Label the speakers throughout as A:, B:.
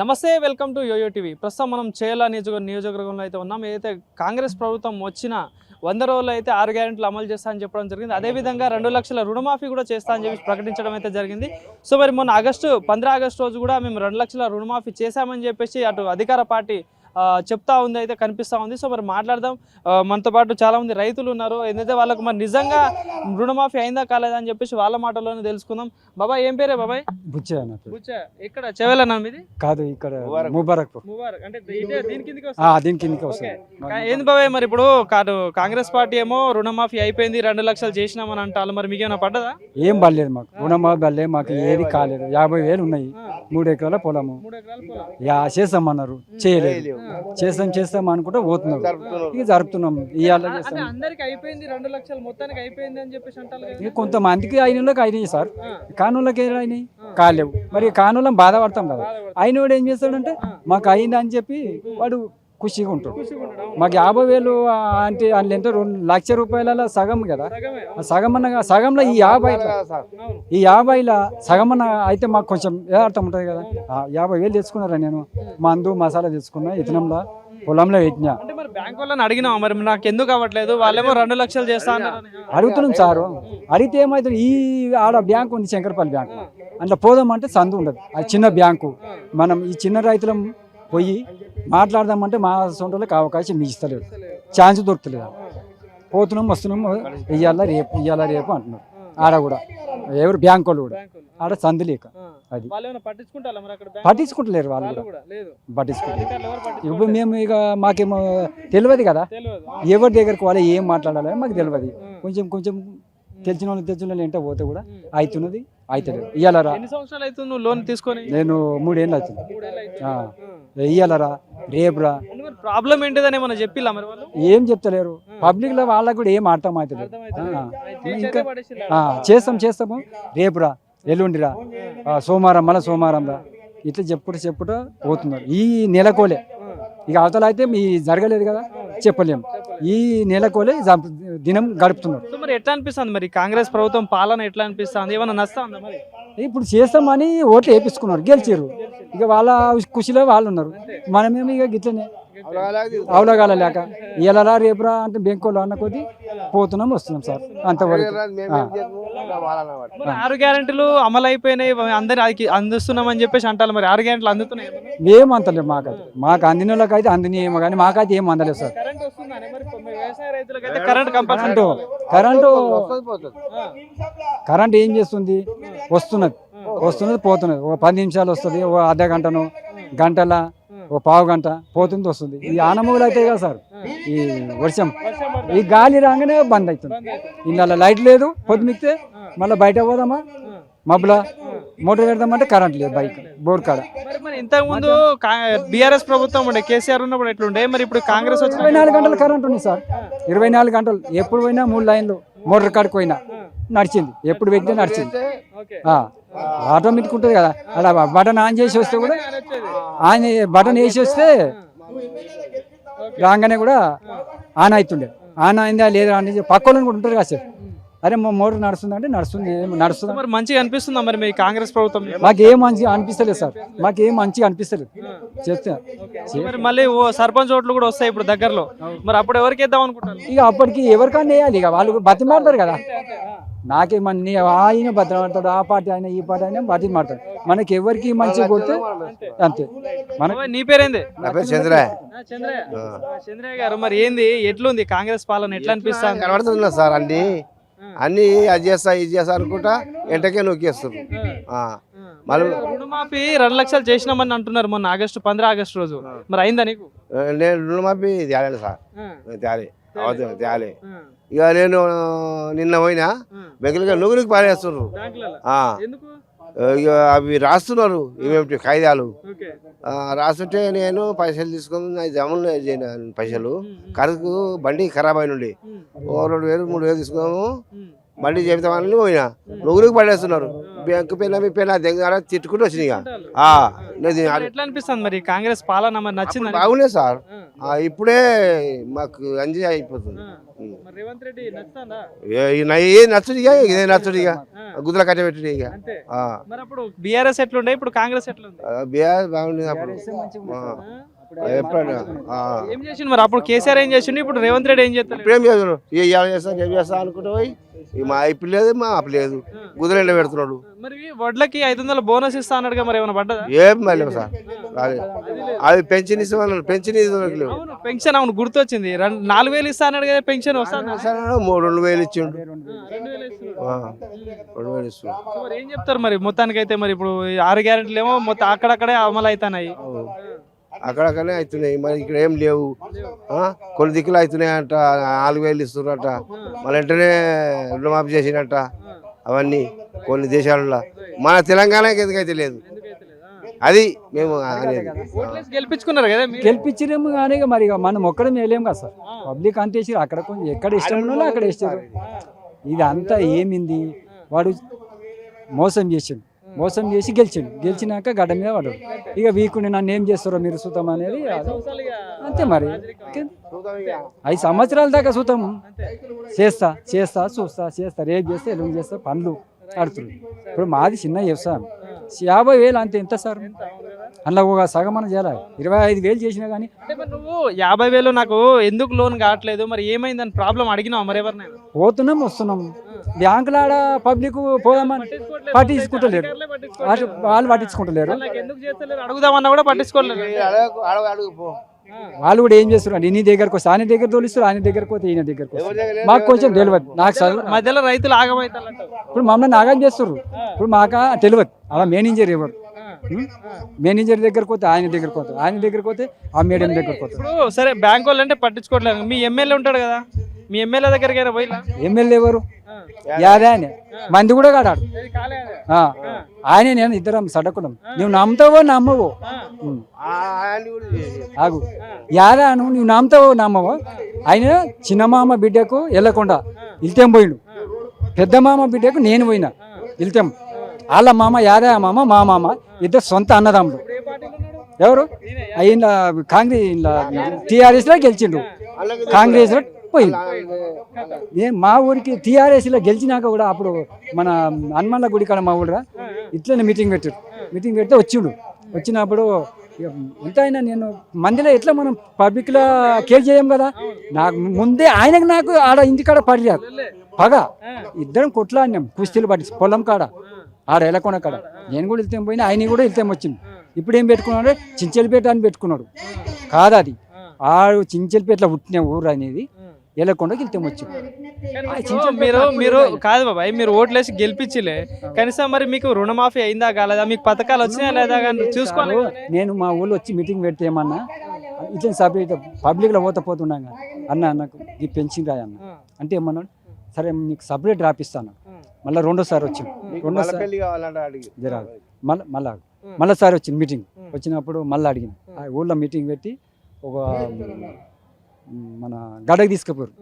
A: నమస్తే, welcome to yo-yo TV. ప్రస్తుతం మనం చేయాల నియోజకవర్గంలో అయితే ఉన్నాం. ఏదైతే కాంగ్రెస్ ప్రభుత్వం వచ్చిన 100 రోజులు అయితే 6 గ్యారెంటీలు అమలు చేస్తా అని చెప్పడం జరిగింది. అదేవిధంగా 2 లక్షల రుణమాఫీ కూడా చేస్తా అని చెప్పి ప్రకటించడం అయితే జరిగింది. సో మరి మొన్న 15 ఆగస్టు రోజు కూడా మేము 2 లక్షల రుణమాఫీ చేశామని చెప్పేసి అటు అధికార పార్టీ చెప్తా ఉంది, అయితే కనిపిస్తూ ఉంది. సో మరి మాట్లాడదాం. మనతో పాటు చాలామంది రైతులు ఉన్నారు. ఏదైతే వాళ్ళకు మరి నిజంగా రుణమాఫీ అయిందా కాలేదా అని చెప్పేసి వాళ్ళ మాటల్లోనే తెలుసుకుందాం. బాబాయ్, ఏం పేరే బాబాయ్?
B: బుచ్చే
A: ఎక్కడ చెవేలనా మీది?
B: కాదు, ఇక్కడ ముబారక్
A: అంటే దీని కిందకి
B: వస్తుంది.
A: ఏంది బాబాయ్, మరి ఇప్పుడు కాంగ్రెస్ పార్టీ ఏమో రుణమాఫీ అయిపోయింది, 2 లక్షలు చేసినామని అంటారు. మరి మీకేమైనా పడ్డదా?
B: ఏం పడలేదు మాకు, రుణమాఫీ పడలేదు మాకు, ఏది కాలేదు. 50,000 ఉన్నాయి, 3 ఎకరాల పొలము. చేస్తామన్నారు, చేయలేదు. చేస్తాం అనుకుంటే పోతున్నారు. ఇక జరుపుతున్నాం. ఇవాళ
A: అందరికి అయిపోయింది, 2 లక్షలు మొత్తానికి అయిపోయింది అని చెప్పేసి అంటారు.
B: కొంతమందికి అయినోళ్ళకి అయినాయి సార్, కానోళ్ళకి అయినాయి కాలేవు. మరి కానోళ్ళం బాధపడతాం కదా. అయినోడు ఏం చేస్తాడంటే మాకు అయింది అని చెప్పి వాడు ఖుషిగా ఉంటాడు. మాకు 50,000 అంటే అందులో ఎంత 2 లక్షల రూపాయల సగం కదా. సగం అన్న సగంలో ఈ 50,000 సగం అన్న అయితే మాకు కొంచెం అర్థం ఉంటుంది కదా. 50,000 తెచ్చుకున్నారా, నేను మందు మసాలా తెచ్చుకున్నా, ఇతనంలో పొలంలో పెట్టినా.
A: బ్యాంక్ వాళ్ళని అడిగినా మరి నాకు ఎందుకు అవ్వట్లేదు, వాళ్ళేమో 2 లక్షలు చేస్తా
B: అడుగుతున్నాం సారు. అడిగితే ఏమవుతుంది, ఈ ఆడ బ్యాంకు ఉంది, శంకరపల్లి బ్యాంకు, అందులో పోదామంటే సందు ఉండదు. అది చిన్న బ్యాంకు. మనం ఈ చిన్న రైతులం పోయి మాట్లాడదామంటే మా సొంతలకు అవకాశం మీకు ఇస్తలేదు, ఛాన్స్ దొరుకుతలేదు. పోతున్నాం వస్తున్నాము, ఇయ్యాల రేపు అంటున్నారు. ఆడ కూడా ఎవరు బ్యాంక్ వాళ్ళు కూడా ఆడ సందు లేక అది పట్టించుకుంటలేరు. వాళ్ళు కూడా పట్టించుకుంటారు. ఇప్పుడు మేము ఇక మాకేమో తెలియదు కదా, ఎవరి దగ్గరకు వాళ్ళు ఏం మాట్లాడాలి మాకు తెలియదు. కొంచెం తెలిసిన వాళ్ళు ఏంటో పోతే కూడా అవుతున్నది, అవుతలేదు. ఇయ్యాలరా
A: లోన్ తీసుకొని
B: నేను 3 ఏళ్ళు అవుతుంది. ఇయ్యాలరా రేపురా
A: ప్రాబ్లం ఏంటిదని మనం చెప్పిలా, మరి వాళ్ళు
B: ఏం చెప్తలేరు. పబ్లిక్ లో వాళ్ళకు కూడా ఏం అర్థం అవుతలేదు. ఇంకా చేస్తాము, రేపురా, ఎల్లుండిరా, సోమవారం, మళ్ళీ సోమవారం రా, ఇట్లా చెప్పుట పోతున్నారు. ఈ నెలకోలే ఇక అవతల అయితే మీ జరగలేదు కదా, చెప్పలేము. ఈ నెలకోలే దినం గడుపుతున్నారు.
A: మరి ఎట్లా అనిపిస్తుంది మరి కాంగ్రెస్ ప్రభుత్వం పాలన ఎట్లా అనిపిస్తుంది? ఏమన్నా నష్టం మరి?
B: ఇప్పుడు చేస్తామని ఓట్లు వేపిస్తున్నారు, గెలిచారు. ఇక వాళ్ళ ఖుషిలో వాళ్ళు ఉన్నారు. మనమేమో ఇక గిట్లనే అవలగాల లేక ఇయ్యాలరా రేపురా అంటే బెంకోలో అన్న కొద్దీ పోతున్నాం వస్తున్నాం సార్. అంతవరకు
A: 6 గ్యారెంటీలు అమలు అయిపోయినాయి, అందరికి అందిస్తున్నామని చెప్పేసి అంటారు. మరి 6 గ్యారెంటీలు అందుతున్నాయి?
B: ఏం అంతలేదు మాకు అందిన వాళ్ళకి అయితే అందిన ఏమో కానీ మాకైతే ఏం అందలేదు సార్. కరెంట్ ఏం చేస్తుంది, వస్తున్నది పోతున్నది. ఓ 10 నిమిషాలు వస్తుంది, ఓ అర్ధ గంటను, గంటల, ఓ పావు గంట పోతుంది వస్తుంది. ఈ ఆనమూలు అయితే కదా సార్, ఈ వర్షం, ఈ గాలి రాగానే బంద్ అవుతుంది. ఇళ్ళ లైట్ లేదు, పొద్దుమిక్తే మళ్ళీ బయట పోదామా, మబ్బుల మోటార్ పెడదామంటే కరెంట్ లేదు, బైక్ బోర్ కాడ.
A: ఇంతకు ముందు బీఆర్ఎస్ ప్రభుత్వం ఉండే, కేసీఆర్ ఉన్నప్పుడు ఎట్లుండే, మరి ఇప్పుడు కాంగ్రెస్
B: 24 గంటలు కరెంట్ ఉంది సార్. 24 గంటలు ఎప్పుడు పోయినా 3 లైన్లు మోటార్ కాడికి పోయినా నడిచింది, ఎప్పుడు వెళ్తే నడిచింది. ఆటోమేటిక్ ఉంటుంది కదా, అలా బటన్ ఆన్ చేసి వస్తే కూడా బటన్ వేసి వస్తే రాగానే కూడా ఆన్ అవుతుండే. ఆన్ అయిందా లేదా అని పక్కన కూడా ఉంటారు కదా సార్. అరే మా మోటార్ నడుస్తుంది అంటే నడుస్తుంది.
A: మరి మంచిగా అనిపిస్తుందా మరి మీ కాంగ్రెస్ ప్రభుత్వం?
B: మాకేం మంచిగా అనిపిస్తలేదు సార్, మాకేం మంచిగా అనిపిస్తలేదు. చేస్తే
A: మరి మళ్ళీ సర్పంచ్ ఓట్లు కూడా వస్తాయి ఇప్పుడు దగ్గరలో, మరి అప్పుడు ఎవరికి వేద్దాం అనుకుంటారు?
B: ఇక అప్పటికి ఎవరికైనా వేయాలి, ఇక వాళ్ళు బతిమాడతారు కదా. నాకేమన్నీ ఆయన బతిమాడతాడు, ఆ పార్టీ అయినా ఈ పార్టీ అయినా బతిమాడతాడు. మనకి ఎవరికి మంచిగా కొడితే అంతే.
A: నీ పేరేంది?
C: చంద్రయ్య
A: గారు, మరి ఏంది ఎట్లుంది కాంగ్రెస్ పాలన, ఎట్లా అనిపిస్తుంది?
C: కనబడుతుందా సార్? అన్ని అది చేస్తా ఇది చేస్తా అనుకుంటా ఎంటకే నొక్కేస్తుంది.
A: రుణమాఫీ 2 లక్షలు చేసినామని అంటున్నారు మొన్న 15 ఆగస్టు రోజు, మరి అయిందా నీకు?
C: నేను రుణమాఫీ తేలేదు సార్, తేలే. ఇక నేను నిన్న పోయినా బెంగళూరుగా నువ్వులకు పారేస్తున్నారు. ఇక అవి రాస్తున్నారు ఏమేమిటి కాయిదాలు రాస్తుంటే నేను పైసలు తీసుకుని జమలు చేయను. పైసలు కరెక్ట్ బండి ఖరాబ్ అయినండి, ఓ 2,000 3,000 తీసుకున్నాము. బండి చెబుతామని పోయినా నువ్వులకు పడేస్తున్నారు. బ్యాంకు పైన మీ పైన దగ్గర తిట్టుకుంటూ వచ్చినాయి.
A: ఎట్లా అనిపిస్తుంది మరి కాంగ్రెస్ పాలన? మరి నచ్చింది?
C: బాగులేదు సార్, ఇప్పుడే మాకు ఎంజాయ్ అయిపోతుంది.
A: మరి రేవంత్ రెడ్డి నచ్చుతాడా?
C: ఏ నచ్చుడు ఇక ఇదే నచ్చుడు ఇక గుద్దల కట్ట పెట్టుడు ఇక.
A: అంతే. మరి అప్పుడు బీఆర్ఎస్ ఎట్లుండే, ఇప్పుడు కాంగ్రెస్ ఎట్లుంది?
C: బీఆర్ బాగుండేది అప్పుడు ఎప్పుడు.
A: ఏం చేసిండు మరి? అప్పుడు కేసీఆర్ ఏం చేసిండు, ఇప్పుడు రేవంత్ రెడ్డి ఏం చేస్తాడు?
C: ఇప్పుడేం చేస్తున్నాడు? ఏం చేస్తా అనుకుంటా పోయి మా ఇప్పుడు లేదు మా అప్పు లేదు గుద్దలు ఎండ పెడుతున్నాడు.
A: మరి వడ్లకి 500 బోనస్ ఇస్తా అన్నాడుగా, మరి ఏమైనా పడ్డదా?
C: ఏం మళ్ళీ సార్ అది పెన్షన్ ఇస్తామన్నాడు, పెన్షన్ ఇవ్వలేదు.
A: అవును పెన్షన్, అవును గుర్తొచ్చింది. 4000 ఇస్తా అన్నాడు కదా పెన్షన్, వస్తాను
C: 2,000 ఇచ్చిండు. 2,000 ఇస్తున్నాడు.
A: మరి ఏం చెప్తారు మరి మొత్తానికి అయితే? మరి ఇప్పుడు 6 గ్యారెంటీలు ఏమో మొత్తం అక్కడక్కడే అమలు అవుతున్నాయి,
C: అక్కడక్కడనే అవుతున్నాయి. మరి ఇక్కడ ఏం లేవు. కొన్ని దిక్కులు అవుతున్నాయి అంట, 4,000 ఇస్తున్నారట, మళ్ళీ వెంటనే రుణమాఫీ చేసినట్ట. అవన్నీ కొన్ని దేశాలలో, మన తెలంగాణకి ఎందుకైతే లేదు. అది మేము అనేది.
A: ఓట్లేసి గెలిపించుకున్నారు కదా మీరు?
B: గెలిపించలేము కానీ ఇక మరి ఇక మనం ఒక్కడే మేలేం కదా సార్. పబ్లిక్ అంత వేసారు, అక్కడ కొంచెం ఎక్కడ ఇష్టం ఉన్నో అక్కడ వేసారు. ఇది అంతా ఏమింది, వాడు మోసం చేసిండు, మోసం చేసి గెలిచినాక గడ్డ మీద పడ్డాడు. ఇక వీకుని నన్ను ఏం చేస్తారో మీరు చూద్దాం అనేది అంతే. మరి 5 సంవత్సరాల దాకా చూద్దాము, చేస్తా చూస్తా రేపు చేస్తా ఎలుగు చేస్తా పనులు ఆడుతుంది. ఇప్పుడు మాది చిన్న వ్యవసాయం, 50,000 అంతే. ఎంత సార్ అందులో ఒక సగం మనం చేయాలి. 25,000 చేసినా కానీ.
A: నువ్వు 50,000 నాకు ఎందుకు లోన్ కావట్లేదు, మరి ఏమైందని ప్రాబ్లం అడిగినావు మరి ఎవరినైనా?
B: పోతున్నాం వస్తున్నాం, బ్యాంకులో ఆడ పబ్లిక్ పోదామని పట్టించుకుంటలేరు, వాళ్ళు పట్టించుకుంటలేరు.
A: అడుగుదామన్నా కూడా పట్టించుకోలేదు.
B: వాళ్ళు కూడా ఏం చేస్తారు, నీ దగ్గరకు వస్తే ఆయన దగ్గర తోలిస్తారు, ఆయన దగ్గరకు పోతే ఈయన దగ్గరకు వస్తారు. మాకు కొంచెం తెలియదు, నాకు
A: మధ్యలో రైతులు ఆగమవుతారు.
B: ఇప్పుడు మమ్మల్ని నాగం చేస్తారు. ఇప్పుడు మాకు తెలియదు అలా మేనేజర్ ఎవరు, మేనేజర్ దగ్గరకు పోతే ఆయన దగ్గరకు పోతారు, ఆయన దగ్గరకు పోతే ఆ మేడం దగ్గరకు పోతారు.
A: ఇప్పుడు సరే బ్యాంక్ వాళ్ళు అంటే పట్టించుకోవట్లేదు, మీ ఎమ్మెల్యే ఉంటాడు కదా, మీ ఎమ్మెల్యే దగ్గరికి పోయినా?
B: ఎమ్మెల్యే ఎవరు? యాదాయనే మంది కూడా కాడాడు ఆయన. నేను ఇద్దరం సడకుడం. నువ్వు నమ్ముతావో నమ్మవో ఆగు, యాదాను నువ్వు నమ్ముతావో నమ్మవో. ఆయన చిన్న మామ బిడ్డకు వెళ్ళకుండా ఇల్తేం పోయిండు, పెద్ద మామ బిడ్డకు నేను పోయినా ఇల్తేం. వాళ్ళ మామ యాదయ్య మామ మా మామ ఇద్దరు సొంత అన్నదమ్ముడు. ఎవరు అయిన కాంగ్రెస్ టీఆర్ఎస్ లో గెలిచిండు, కాంగ్రెస్ లో పోయింది. నేను మా ఊరికి టీఆర్ఎస్ లో గెలిచినాక కూడా అప్పుడు మన హనుమన్ల గుడి కాడ మా ఊళ్ళ ఇట్లనే మీటింగ్ పెడితే వచ్చినప్పుడు ఎంత అయినా నేను మందిలో ఎట్లా మనం పబ్లిక్ లో కేర్ చేయం కదా. నాకు ముందే ఆయనకు నాకు ఆడ ఇంటికాడ పడిరాదు పగ, ఇద్దరం కొట్లాడినాం కుస్తీలు పట్టి పొలం కాడ ఆడ ఎలకొన కాడ. నేను కూడా వెళ్తే పోయినా, ఆయన కూడా వెళ్తే వచ్చింది. ఇప్పుడు ఏం పెట్టుకున్నాడు, చించెలపేట అని పెట్టుకున్నాడు. కాదు అది ఆడు చించెలపేటలో పుట్టిన ఊరు అనేది ఎలకొండకి వెళ్తే వచ్చింది.
A: మీరు కాదు బాబాయ్, మీరు ఓట్లేసి గెలిపించలే కనీసం మరి మీకు రుణమాఫీ అయిందా కాలేదా, మీకు పథకాలు వచ్చినాయా లేదా చూసుకోవాలి.
B: నేను మా ఊళ్ళో వచ్చి మీటింగ్ పెడితే ఏమన్నా ఇట్లా సపరేట్ పబ్లిక్ లో పోతున్నాగా అన్న నాకు ఈ పెన్షన్ రాయన్న అంటే ఏమన్నాడు, సరే నీకు సపరేట్ రాపిస్తాను. మళ్ళీ రెండోసారి వచ్చింది, మళ్ళీసారి వచ్చింది మీటింగ్. వచ్చినప్పుడు మళ్ళీ అడిగింది, ఆ ఊళ్ళో మీటింగ్ పెట్టి ఒక మన గడకి తీసుకుపోయారు,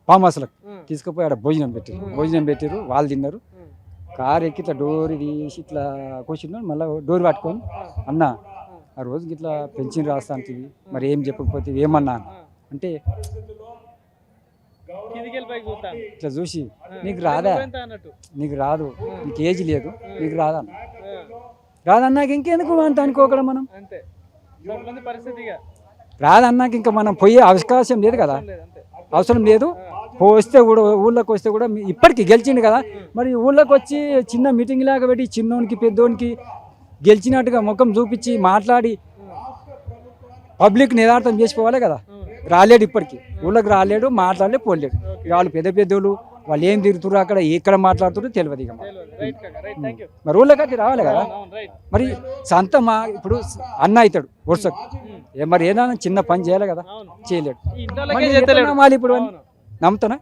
B: ఫామ్ హౌస్లకు తీసుకుపోయి ఆడ భోజనం పెట్టారు. వాళ్ళు తిన్నారు. కారు ఎక్కి ఇట్లా డోర్ తీసి ఇట్లా కూర్చున్నాడు. మళ్ళీ డోర్ పట్టుకొని అన్న ఆ రోజుకి ఇట్లా పెన్షన్ రాస్తా అంటివి, మరి ఏం చెప్పకపోతే ఏమన్నా అంటే ఇట్లా చూసి నీకు రాదా, నీకు రాదు, నీకు ఏజ్ లేదు, నీకు రాదన్నాక ఇంకెందుకు అంత అనుకోకడం మనం. రాదన్నాక ఇంకా మనం పోయే అవకాశం లేదు కదా, అవసరం లేదు. వస్తే కూడా ఊళ్ళోకి వస్తే కూడా ఇప్పటికి గెలిచిండు కదా, మరి ఊళ్ళోకి వచ్చి చిన్న మీటింగ్ లాగా పెట్టి చిన్నోనికి పెద్దోనికి గెలిచినట్టుగా ముఖం చూపించి మాట్లాడి పబ్లిక్ నిదార్థం చేసిపోవాలి కదా. రాలేడు, ఇప్పటికి ఊళ్ళోకి రాలేడు, మాట్లాడలేదు, పోలేడు. వాళ్ళు పెద్దోళ్ళు వాళ్ళు ఏం తిరుగుతారు అక్కడ ఎక్కడ మాట్లాడుతారో తెలియదు. ఇక మరి ఊళ్ళోకి రావాలి కదా. మరి సంత ఇప్పుడు అన్న అవుతాడు వరుసకు, మరి ఏదైనా చిన్న పని చేయాలి కదా, చేయలేడు. మళ్ళీ ఇప్పుడు నమ్ముతానా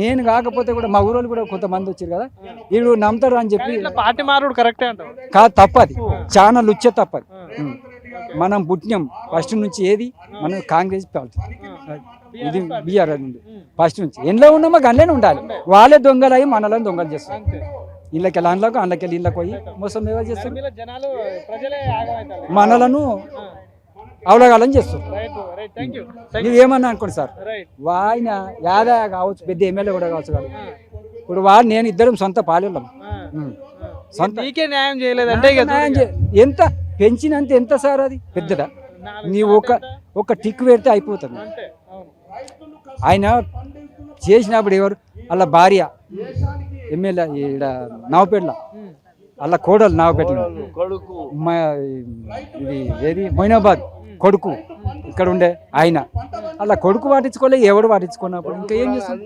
B: నేను కాకపోతే కూడా మా ఊరోళ్ళు కూడా కొంతమంది వచ్చారు కదా, వీళ్ళు నమ్ముతారు అని చెప్పి
A: పార్టీ మారుడు కరెక్టే అంటారు.
B: కాదు, తప్పది, చాలా లుచ్చే తప్పది. మనం పుట్టినాం ఫస్ట్ నుంచి ఏది మనం కాంగ్రెస్ పార్టీ, ఇది బీఆర్ నుండి ఫస్ట్ నుంచి ఎండ్లో ఉన్నామో గన్లేనే ఉండాలి. వాళ్ళే దొంగలు అయ్యి మనలో దొంగలు చేస్తారు. ఇళ్ళకి అందులోకి ఇళ్ళకి పోయి మోసం ఏవో చేస్తారు. మనలను అవలగాలని చేస్తారు.
A: రైట్ థ్యాంక్ యూ
B: నువ్వేమన్నా అనుకోండి సార్,
A: రైట్
B: ఆయన యాదా కావచ్చు, పెద్ద ఎమ్మెల్యే కూడా కావచ్చు కాదు. ఇప్పుడు వాడు నేను ఇద్దరం సొంత పాలెళ్ళం. సొంత
A: నీకే న్యాయం చేయలేదంటే ఇక
B: న్యాయం ఎంత పెంచినంత ఎంత సార్ అది పెద్దదా? నీవు ఒక టిక్ పెడితే అయిపోతుంది.
A: అంతే అవును
B: ఆయన చేసినప్పుడు ఎవరు అలా భార్య ఎమ్మెల్యే ఈడ నవపేటల అలా కోడలు నవపేటలో ఇది ఏది మొయినాబాద్ కొడుకు ఇక్కడ ఉండే ఆయన అలా కొడుకు పట్టించుకోలే, ఎవడు పట్టించుకున్నప్పుడు ఇంకా ఏం చేస్తారు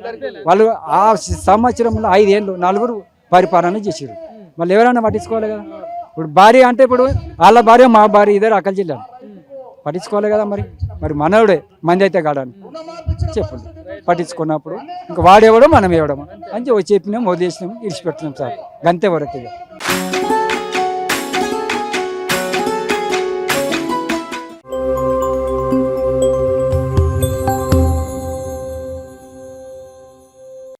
B: వాళ్ళు? ఆ సంవత్సరంలో 5 ఏళ్ళు నలుగురు పరిపాలన చేసారు, మళ్ళీ ఎవరైనా పట్టించుకోవాలి కదా. ఇప్పుడు భార్య అంటే ఇప్పుడు వాళ్ళ భార్య మా భార్య ఇద్దరు అక్కల జిల్లాను పట్టించుకోవాలి కదా. మరి మనవుడే మంది అయితే కాడని చెప్పండి పట్టించుకున్నప్పుడు ఇంకా వాడేవాడో మనం ఎవడమో అని చెప్పినాం, వదిలేసినాం, ఇడిచిపెట్టినాం సార్. గంతే వరకు.